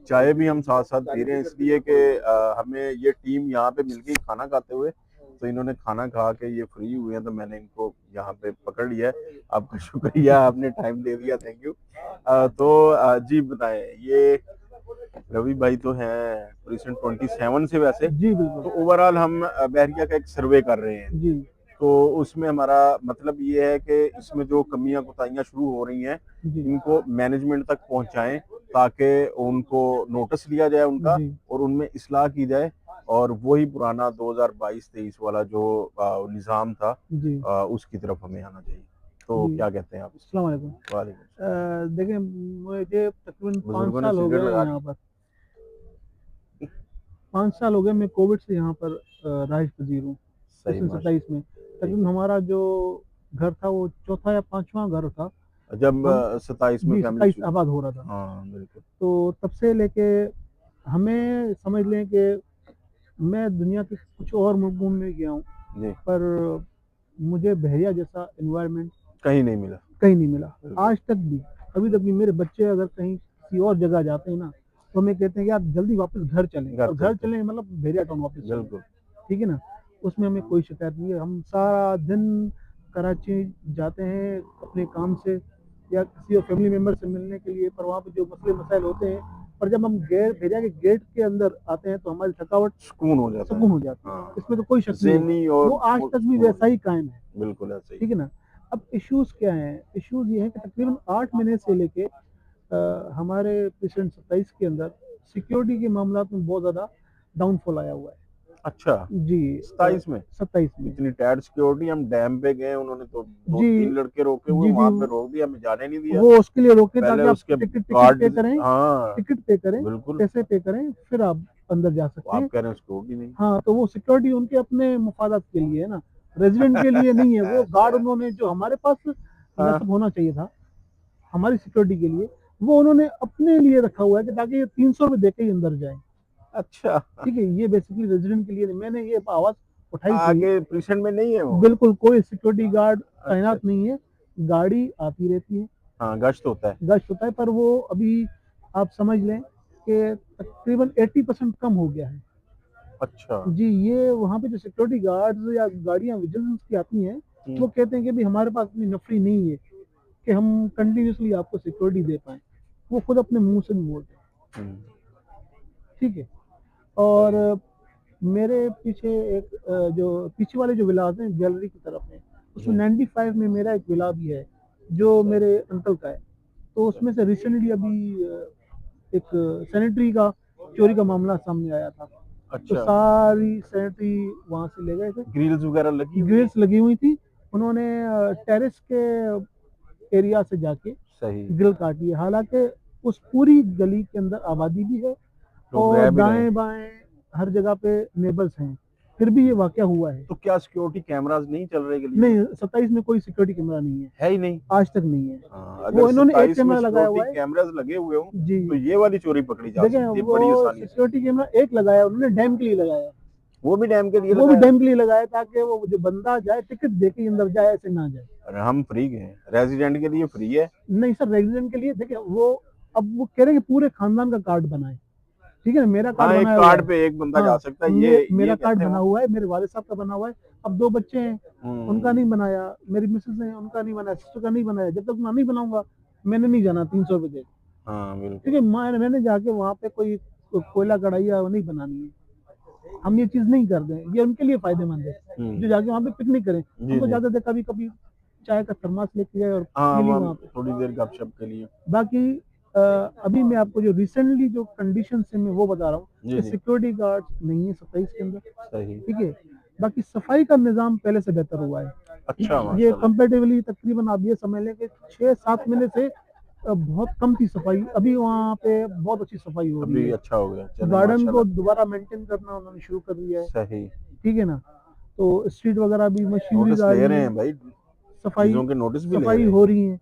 चाय भी हम साथ साथ पी रहे हैं, इसलिए कि हमें ये टीम यहाँ पे मिल गई खाना खाते हुए, तो इन्होंने खाना खा के ये फ्री हुए हैं, तो मैंने इनको यहाँ पे पकड़ लिया है। आपका शुक्रिया, आपने टाइम दे दिया, थैंक यू। जी बताएं, ये रवि भाई तो हैं प्रेसिडेंट 27 से वैसे, जी बिल्कुल। तो ओवरऑल हम बहरिया का एक सर्वे कर रहे हैं। जी तो उसमें हमारा मतलब ये है कि इसमें जो कमियां कुताहियां शुरू हो रही हैं, जी इनको मैनेजमेंट तक पहुंचाएं, ताकि उनको नोटिस लिया जाए उनका, जी और उनमें इस्लाह की जाए, और वही पुराना 2022-23 वाला जो निज़ाम था, जी उसकी तरफ हमें आना चाहिए। तो जी। क्या कहते हैं आप? अस्सलाम वालेकुम। वालेकुम। देखिए, मुझे तकरीबन 5 बुजुर्गों ने साल हो सिगरेट गए हैं लगा ली। यहाँ पर। 5 साल हो गए, मैं कोविड से यहाँ पर रहाइश पजीर हूँ। सही, 27 में ठीक तकरीबन है। हमारा जो घर था वो चौथा या पांचवा घर था। जब हम 27 में जी फैमिली 27 आबाद हो रहा था। हाँ बिल्कुल। तो तब से लेके हमें समझ लें कि मैं दुनिया के कुछ और मुल्कों में गया हूँ, जी, पर मुझे बहरिया जैसा एनवायरनमेंट कहीं नहीं मिला। कहीं नहीं मिला। बिल्कुल। आज तक भी, अभी तक भी मेरे बच्चे अगर कहीं किसी और जगह जाते हैं ना, तो हमें कहते हैं कि आप जल्दी वापस घर चलें, घर और घर चलते, चलें मतलब बहरिया टाउन वापस चलें। बिल्कुल। ठीक है ना? उसमें हमें कोई शिकायत नहीं है। हम सारा दिन कराची जाते हैं अपने काम से या किसी और फैमिली मेम्बर से मिलने के लिए, पर वहाँ पे जो मसले मसाइल होते हैं, पर जब हम बहरिया के गेट के अंदर आते हैं तो हमारी थकावट सुकून हो जाता सुकून है। हो जाती है। हाँ, इसमें तो कोई शक नहीं है। ज़हनी और वो आज तक भी वो वैसा ही कायम है। बिल्कुल ऐसे ही। ठीक है ना? अब इश्यूज क्या हैं? इश्यूज ये हैं कि तकरीबन 8 महीने से लेके हमारे प्रेसिडेंट 27 के अंदर सिक्योरिटी के मामला में बहुत ज़्यादा डाउनफॉल आया हुआ है। अच्छा, जी 27 में 27 में। इतनी टाइट सिक्योरिटी? हम डैम पे गए, उन्होंने तो दो जी तीन लड़के रोके हुए, जी जी। वहां पे रोक दिया, हमें जाने नहीं दिया। वो उसके लिए रोके पहले ताकि आप उसके टिकट कार्ड, पे करें, हाँ टिकट पे करें, बिल्कुल। पैसे पे करें, फिर आप अंदर जा सकते आप हैं। कह रहे हैं सिक्योरिटी नहीं। हाँ, तो वो सिक्योरिटी उनके अपने मफादात के लिए है ना, रेजिडेंट के लिए नहीं है। वो गार्ड अच्छा। उन्होंने जो हमारे पास हाँ, नस्ब होना चाहिए था हमारी सिक्योरिटी के लिए, वो उन्होंने अपने लिए रखा हुआ है कि ताकि ये 300 रुपये देके ही अंदर जाए। अच्छा। ठीक है, ये बेसिकली रेजिडेंट के लिए नहीं। मैंने ये आवाज उठाई थी। आगे प्रेसिडेंट में नहीं है वो? बिल्कुल कोई सिक्योरिटी गार्ड अच्छा, तैनात नहीं है। गाड़ी आती रहती है, हाँ गश्त होता है। गश्त होता है, पर वो अभी आप समझ लें कि तकरीबन 80% कम हो गया है। अच्छा। जी, ये वहाँ पे जो सिक्योरिटी गार्ड्स या गाड़ियाँ विजिलेंस की आती हैं, वो कहते हैं कि भी हमारे पास इतनी नफरी नहीं है कि हम कंटिन्यूसली आपको सिक्योरिटी दे पाएँ। वो खुद अपने मुँह से भी बोलते हैं। हम्म, ठीक है? और मेरे पीछे एक जो पीछे वाले जो विलाज हैं गैलरी की तरफ में, उसमें जी, 95 में मेरा एक विला भी है जो मेरे अंकल का है। तो उसमें से रिसेंटली अभी एक सैनिटरी का चोरी का मामला सामने आया था। तो अच्छा। सारी सैनिटरी वहाँ से ले गए थे। ग्रिल्स वगैरह लगी हुई है? ग्रिल्स लगी हुई थी। उन्होंने टेरेस के एरिया से जाके सही। ग्रिल काटी है। हालांकि उस पूरी गली के अंदर आबादी भी है लोग और रह भी रहे हैं। दाएं बाएं हर जगह पे नेबर्स हैं, फिर भी ये वाकया हुआ है। तो क्या सिक्योरिटी कैमरास नहीं चल रहे गली में? नहीं, 27 में कोई सिक्योरिटी कैमरा नहीं है, है ही नहीं। आज तक नहीं है। हाँ, अगर वो इन्होंने एक 27 में कैमरा लगाया सिक्योरिटी हुआ है। कैमरास लगे हुए हों, जी, तो ये वाली चोरी पकड़ी जा देखें सकती है वो बड़ी आसानी से। सिक्योरिटी कैमरा एक लगाया उन्होंने डैम के लिए लगाया। वो भी डैम के लिए वो भी लगाया? डैम के लिए लगाया ताकि वो जो बंदा जाए टिकट दे के अंदर जाए, ऐसे ना जाए। अरे हम फ्री गए, रेजिडेंट के लिए फ्री है। नहीं सर, रेजिडेंट के लिए देखिए वो, अब वो कह रहे हैं कि पूरे खानदान का कार्ड बनाए। ठीक है ना, मेरा कार्ड हाँ, एक बनाया हुआ कार्ड है। पे एक बंदा जा हाँ, सकता है, ये मेरा कार्ड कहते हैं बना वो। हुआ है, मेरे वाले साहब का बना हुआ है। अब दो बच्चे हैं, उनका हम्म, नहीं बनाया, मेरी मिसेज है उनका नहीं बनाया, सिस्टर का नहीं बनाया। जब तक मैं नहीं बनाऊंगा मैंने नहीं जाना 300 रुपये दे। हाँ ठीक बिल्कुल। है, मैंने जाके वहाँ पे कोई कोयला कढ़ाई नहीं बनानी है। हम ये चीज़ नहीं करते हैं, ये उनके लिए फायदेमंद है जो जाके वहाँ पे पिकनिक करें। हम जी तो जी। जाते थे कभी कभी चाय का थर्मास लेके गए और हाँ, पी ली हम वहाँ पे। थोड़ी देर गपशप के लिए। बाकी अभी मैं आपको जो रिसेंटली जो कंडीशन है मैं वो बता रहा हूँ जी कि जी। सिक्योरिटी गार्ड नहीं है 27 के अंदर। सही। ठीक है, बाकी सफाई का निज़ाम पहले से बेहतर हुआ है। अच्छा, ये माशाल्लाह। कंपेरेटिवली तकरीबन आप ये समझ लें कि 6-7 महीने से बहुत कम थी सफाई, अभी वहाँ पे बहुत अच्छी सफाई हो रही अभी है। अच्छा हो गया, चले गार्डन को माशाल्लाह। दोबारा मेंटेन करना उन्होंने शुरू कर दिया है। सही। ठीक है ना? तो स्ट्रीट वगैरह भी मशीनरीज नोटिस आ ले रही रहे हैं, हैं भाई, सफाई चीजों के नोटिस भी ले सफाई रहे हो हैं। रही है।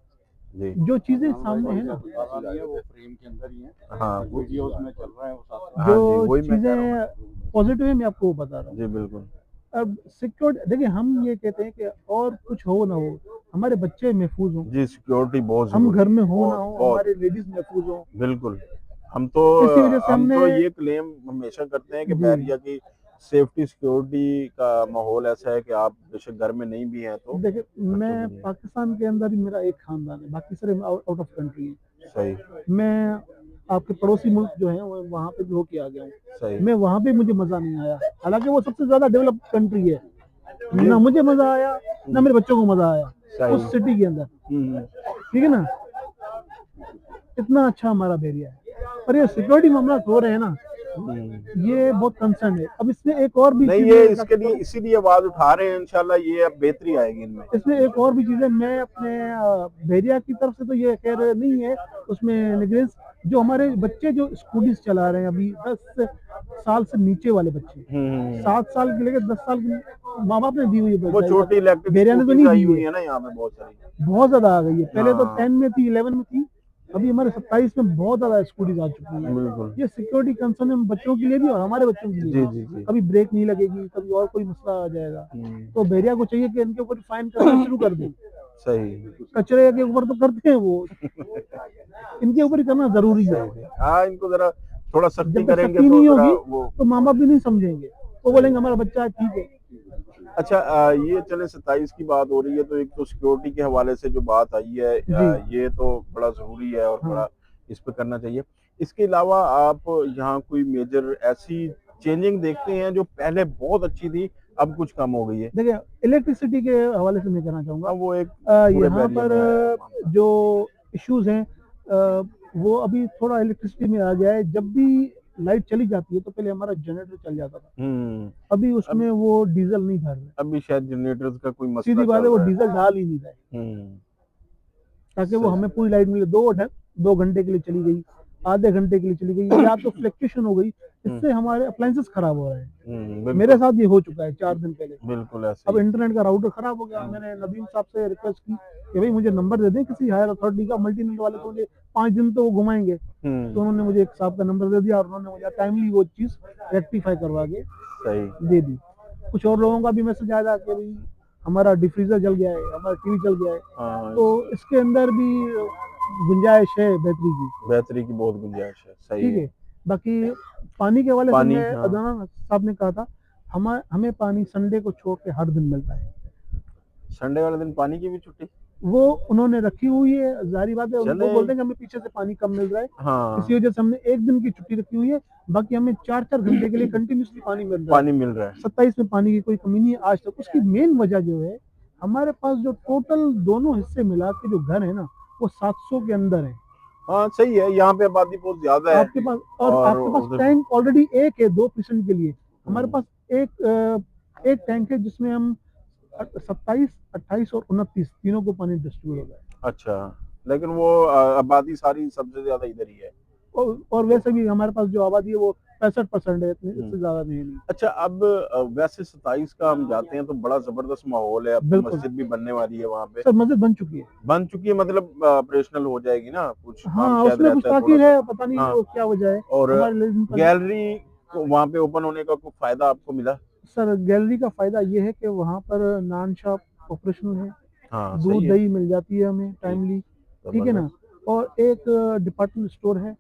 जी। जो चीजें सामने है ना, वो फ्रेम के अंदर ही है, हाँ वीडियो उसमें चल रहा है वो साथ हाँ जो जी, वही मैं कह रहा हूँ। चीजें पॉजिटिव है मैं आपको वो बता रहा हूँ। जी बिल्कुल। अब सिक्योर देखिए, हम ये कहते हैं कि और कुछ हो ना हो हमारे बच्चे महफूज हों, जी, सिक्योरिटी बहुत हम जरूरी घर है, में हो ना बहुत हो बहुत। हमारे लेडीज महफूज हों। बिल्कुल। हम इसी वजह से तो हमने ये क्लेम हमेशा करते हैं कि जी बहरिया की सेफ्टी सिक्योरिटी का माहौल ऐसा है कि आप बेशक घर में नहीं भी हैं तो देखिए, बच्चों मैं के लिए पाकिस्तान के अंदर ही मेरा एक खानदान है, बाकी सारे आउट ऑफ कंट्री हैं। सही मैं आपके पड़ोसी मुल्क जो है वहाँ पे भी होके आ गया हूँ। सही मैं वहाँ पे मुझे मजा नहीं आया, हालांकि वो सबसे ज्यादा डेवलप कंट्री है। ये ना मुझे मजा आया, ना मेरे बच्चों को मजा आया सही उस सिटी के अंदर। ठीक है ना, इतना अच्छा हमारा एरिया है, पर ये सिक्योरिटी मामला हो रहे हैं ना, ये बहुत कंसर्न है। अब इसमें एक और भी नहीं चीज ये मैं इसके लिए इसीलिए आवाज उठा रहे हैं, इंशाल्लाह ये अब बेहतरी आएगी इनमें। इसमें एक और भी चीज है, मैं अपने भेड़िया की तरफ से तो ये कह रहे नहीं है उसमें निगरेंस, जो हमारे बच्चे जो स्कूटीज चला रहे हैं अभी 10 साल से नीचे वाले बच्चे, 7 साल के लेकर 10 साल के माँ बाप ने दी हुई वो छोटी इलेक्ट्रिक भेड़िया ने तो नहीं आई दी हुई है, है ना यहाँ पे बहुत सारी, बहुत ज्यादा आ गई है। पहले तो हाँ। 10 में थी, 11 में थी, अभी हमारे 27 में बहुत ज्यादा स्कूटीज आ चुकी हैं। बिल्कुल ये सिक्योरिटी कंसर्न है बच्चों के लिए भी और हमारे बच्चों के लिए जी भी। जी जी कभी ब्रेक नहीं लगेगी, कभी और कोई मसला आ जाएगा, हम्म, तो भेड़िया को चाहिए कि इनके ऊपर फाइन करना शुरू कर दें। सही कचरे के ऊपर तो करते हैं वो, इनके ऊपर ही करना जरूरी है। हाँ इनको जरा थोड़ा सख्ती जब तक करेंगे सख्ती तो नहीं जरा होगी वो तो माँ बाप भी नहीं समझेंगे, वो बोलेंगे हमारा बच्चा ठीक है। अच्छा ये चले 27 की बात हो रही है तो एक तो सिक्योरिटी के हवाले से जो बात आई है जी ये तो बड़ा जरूरी है और हाँ। बड़ा इस पे करना चाहिए। इसके अलावा आप यहाँ कोई मेजर ऐसी चेंजिंग देखते हैं जो पहले बहुत अच्छी थी अब कुछ कम हो गई है? देखिए, इलेक्ट्रिसिटी के हवाले से मैं कहना चाहूँगा, हाँ वो एक पूरे यहाँ एरिया पर में है। जो इश्यूज हैं वो अभी थोड़ा इलेक्ट्रिसिटी में आ गया है। जब भी लाइट चली जाती है तो पहले हमारा जनरेटर चल जाता था, अभी उसमें वो डीजल नहीं भर रहे, अभी शायद जनरेटर्स का कोई मसला सीधी बात है, चल वो रहा है। डीजल डाल ही नहीं रहे ताकि वो सही। हमें पूरी लाइट मिले। 2 घंटे के लिए चली गई, आधे घंटे के लिए चली गई, या तो फ्लक्चुएशन हो गई, इससे हमारे अप्लायंसेस खराब हो रहे हैं। मेरे साथ ये हो चुका है 4 दिन पहले। बिल्कुल ऐसे अब इंटरनेट का राउटर खराब हो गया, मैंने नदीम साहब से रिक्वेस्ट की कि भाई मुझे नंबर दे दें किसी हायर अथॉरिटी का, मल्टीनेट वाले को, मुझे 5 दिन तो वो घुमाएंगे। तो उन्होंने मुझे एक साहब का नंबर दे दिया और उन्होंने मुझे टाइमली वो चीज रेक्टिफाई करवा के सही दे दी। कुछ और लोगों का भी मैसेज आया था कि भाई हमारा डिफ्रीजर जल गया है, हमारा टीवी जल गया है, हाँ तो इसके अंदर भी गुंजाइश है बेहतरी की। बेहतरी की बहुत गुंजाइश है। सही ठीक है है, बाकी पानी के हवाले से पानी, मैं हाँ। अदनान साहब ने कहा था हमें पानी संडे को छोड़ के हर दिन मिलता है। संडे वाले दिन पानी की भी छुट्टी? वो उन्होंने रखी हुई है, जाहिर बात है, वो चले बोलते हैं कि हमें पीछे से पानी कम मिल रहा है, हाँ इसी वजह से हमने एक दिन की छुट्टी रखी हुई है। बाकी हमें 4-4 घंटे के लिए कंटिन्यूसली पानी मिल रहा है। पानी मिल रहा है 27 में पानी की कोई कमी नहीं है आज तक। उसकी मेन वजह जो है, हमारे पास जो टोटल दोनों हिस्से मिला के जो घर है ना, वो 700 के अंदर है। हाँ सही है, यहाँ पे आबादी बहुत ज्यादा है आपके पास और आपके पास उधर टैंक ऑलरेडी एक है 2% के लिए, हमारे हम्म, पास एक टैंक है जिसमें हम 27, 28 और 29 तीनों को पानी डिस्ट्रीब्यूट हो गया अच्छा लेकिन वो आबादी सारी सबसे ज्यादा इधर ही है। है। और वैसे भी हमारे पास जो आबादी है वो 65% है, इससे ज्यादा नहीं। अच्छा अब वैसे 27 का हम जाते हैं तो बड़ा जबरदस्त माहौल है, अब तो बिल्कुल। मस्जिद भी बनने वाली है वहाँ पे, सर मस्जिद बन चुकी है, बन चुकी है मतलब ऑपरेशनल हो जाएगी ना, कुछ काम हाँ शायद उसमें कुछ रहता है ताखीर थोड़ा है, सा। पता नहीं हाँ वो क्या वजह है। और हमारे लिए गैलरी को वहाँ पे ओपन होने का कोई फायदा आपको मिला? सर गैलरी का फायदा ये है कि वहाँ पर नान शॉप ऑपरेशनल है, हाँ दूध सही है दही मिल जाती है हमें टाइमली, ठीक है ना, और एक डिपार्टमेंट स्टोर है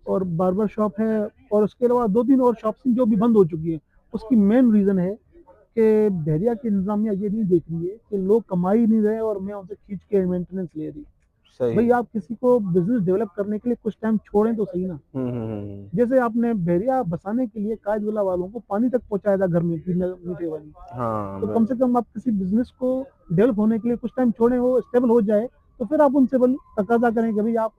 और बार्बर शॉप है, और उसके अलावा 2-3 और शॉप्स जो भी बंद हो चुकी है। उसकी मेन रीजन है कि बहरिया की इंतजामिया ये नहीं देख रही है कि लोग कमाई नहीं रहे और मैं उनसे खींच के मेंटेनेंस ले रही। सही भाई आप किसी को बिजनेस डेवलप करने के लिए कुछ टाइम छोड़ें तो सही ना। जैसे आपने बहरिया बसाने के लिए कायदुल्ला वालों को पानी तक पहुंचाया था घर में पीने मीठे वाली, हाँ तो कम से कम आप किसी बिजनेस को डेवलप होने के लिए कुछ टाइम छोड़ें, वो स्टेबल हो जाए, तो फिर आप उनसे तकाजा करें कि भाई आप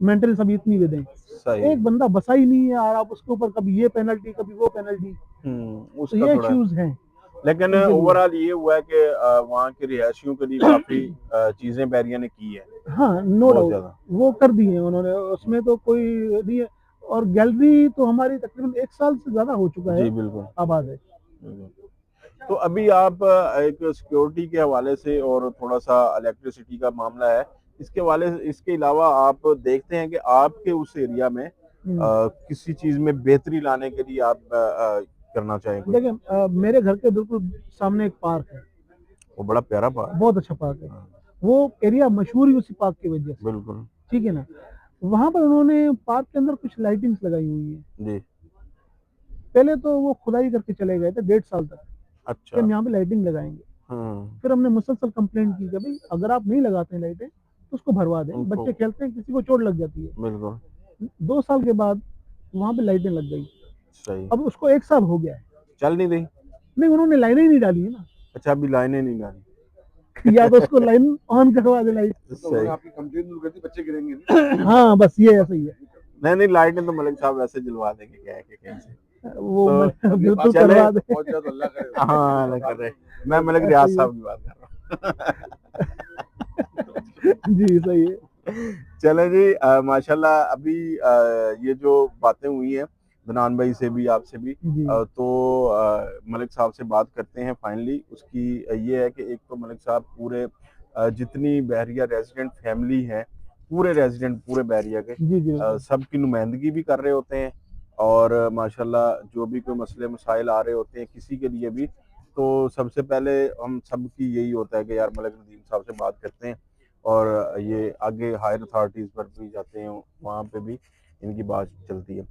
मेंटेनेंस अभी इतनी दे दें। सही एक बंदा बसा ही नहीं है और आप उसके ऊपर कभी ये पेनल्टी कभी वो पेनल्टी, तो उसका ये थोड़ा इश्यूज हैं। लेकिन उनके लिए। ओवरऑल ये हुआ है कि वहाँ के रिहायशियों के लिए काफी चीजें बहरिया ने की है हाँ नो बहुत डाउट, ज्यादा। वो कर दी है उन्होंने, उसमें तो कोई नहीं है। और गैलरी तो हमारी तकरीबन 1 साल से ज्यादा हो चुका है, जी बिल्कुल आबाद है। तो अभी आप एक सिक्योरिटी के हवाले से और थोड़ा सा इलेक्ट्रिसिटी का मामला है, इसके अलावा आप देखते हैं कि आपके उस एरिया में किसी चीज में बेहतरी लाने के लिए आप करना चाहेंगे? देखिए मेरे घर के बिल्कुल सामने एक पार्क है, वो बड़ा प्यारा पार्क बहुत अच्छा पार्क है, वो एरिया मशहूर ही उसी पार्क की वजह से, बिल्कुल ठीक है ना। वहां पर उन्होंने पार्क के अंदर कुछ लाइटिंग्स लगाई हुई है। जी। पहले तो वो खुदाई करके चले गए थे 1.5 साल तक कि अच्छा। हम यहाँ पे लाइटिंग लगाएंगे। फिर हमने मुसलसल कंप्लेंट की कि भाई अगर आप नहीं लगाते हैं लाइटें तो उसको भरवा दें, उनको बच्चे खेलते हैं, किसी को चोट लग जाती है। बिल्कुल 2 साल के बाद वहां पे लाइटें लग गई। सही। अब उसको 1 साल हो गया है, चल नहीं रही। नहीं उन्होंने लाइनें ही नहीं डाली है ना। अच्छा अभी लाइनें नहीं डाली। या तो उसको लाइन ऑन करवा दे लाइट। तो सही। उन्होंने आपकी कंप्लेंट दूर कर दी, बच्चे गिरेंगे नहीं। हाँ बस ये ऐसा ही है। नहीं लाइटें तो मलिक साहब वैसे जलवा देंगे क्या है कि कहीं से। वो तो बिल्कुल चले करवा दे। बहुत ज्यादा अल्लाह करे। हाँ अल्लाह कर रहे। मैं मलिक ऐसा रियाज ही है। साहब की बात कर रहा जी सही है। हूँ। चले जी माशाल्लाह अभी ये जो बातें हुई हैं दनान भाई से भी आपसे भी जी तो मलिक साहब से बात करते हैं फाइनली उसकी ये है कि एक तो मलिक साहब पूरे जितनी बहरिया रेजिडेंट फैमिली है पूरे रेजिडेंट पूरे बहरिया के जी जी बिल्कुल। सबकी नुमाइंदगी भी कर रहे होते हैं और माशाल्लाह जो भी कोई मसले मसाइल आ रहे होते हैं किसी के लिए भी तो सबसे पहले हम सबकी यही होता है कि यार मलिक नदीम साहब से बात करते हैं और ये आगे हायर अथॉरिटीज़ पर भी जाते हैं वहाँ पे भी इनकी बात चलती है।